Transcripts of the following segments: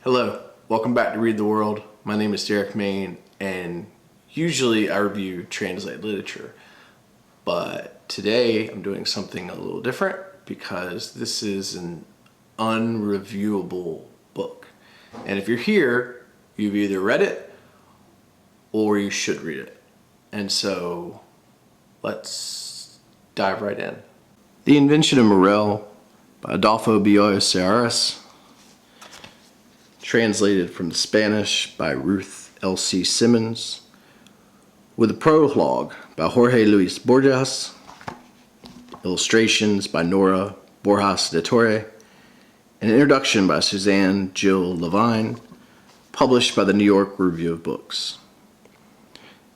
Hello, welcome back to Read the World. My name is Derek Main, and usually I review translated literature, but today I'm doing something a little different because this is an unreviewable book. And if you're here, you've either read it or you should read it. And so let's dive right in. The Invention of Morel by Adolfo Bioy Casares, translated from the Spanish by Ruth L.C. Simmons, with a prologue by Jorge Luis Borges, illustrations by Nora Borjas de Torre, and an introduction by Suzanne Jill Levine, published by the New York Review of Books.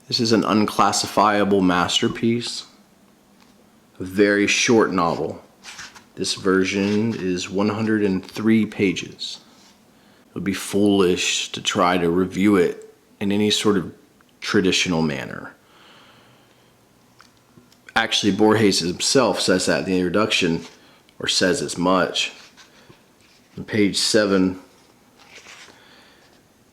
This is an unclassifiable masterpiece, a very short novel. This version is 103 pages. It would be foolish to try to review it in any sort of traditional manner. Actually, Borges himself says that in the introduction, or says as much. On page 7,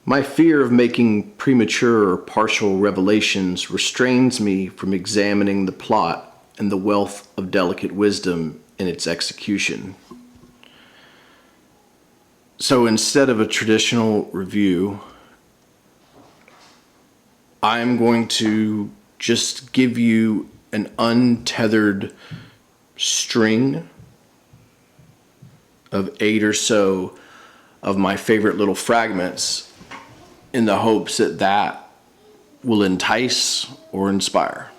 my fear of making premature or partial revelations restrains me from examining the plot and the wealth of delicate wisdom in its execution. So instead of a traditional review, I'm going to just give you an untethered string of 8 or so of my favorite little fragments in the hopes that that will entice or inspire.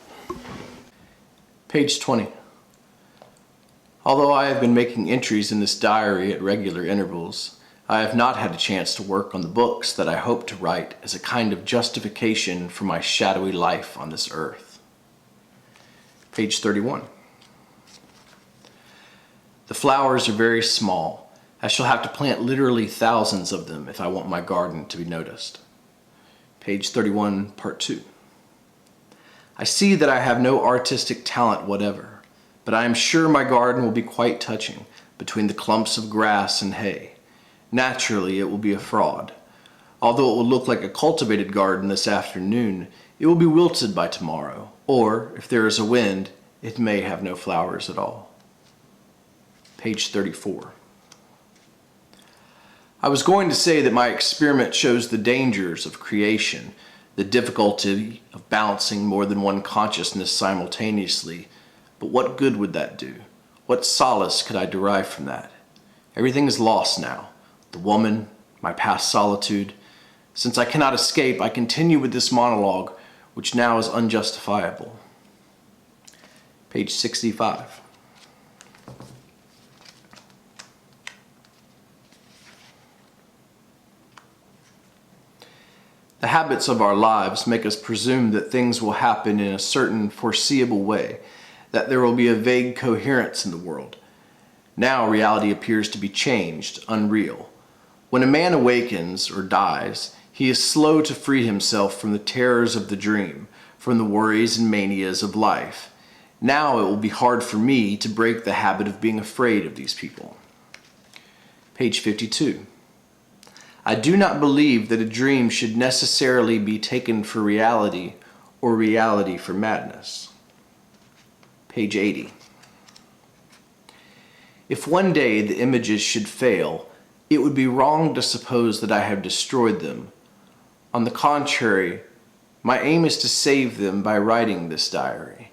Page 20. Although I have been making entries in this diary at regular intervals, I have not had a chance to work on the books that I hope to write as a kind of justification for my shadowy life on this earth. Page 31. The flowers are very small. I shall have to plant literally thousands of them if I want my garden to be noticed. Page 31, part 2. I see that I have no artistic talent whatever, but I am sure my garden will be quite touching between the clumps of grass and hay. Naturally, it will be a fraud. Although it will look like a cultivated garden this afternoon, it will be wilted by tomorrow, or, if there is a wind, it may have no flowers at all. Page 34. I was going to say that my experiment shows the dangers of creation, the difficulty of balancing more than one consciousness simultaneously, but what good would that do? What solace could I derive from that? Everything is lost now. The woman, my past solitude. Since I cannot escape, I continue with this monologue, which now is unjustifiable. Page 65. The habits of our lives make us presume that things will happen in a certain foreseeable way, that there will be a vague coherence in the world. Now reality appears to be changed, unreal. When a man awakens or dies, he is slow to free himself from the terrors of the dream, from the worries and manias of life. Now it will be hard for me to break the habit of being afraid of these people. Page 52. I do not believe that a dream should necessarily be taken for reality or reality for madness. Page 80. If one day the images should fail, it would be wrong to suppose that I have destroyed them. On the contrary, my aim is to save them by writing this diary.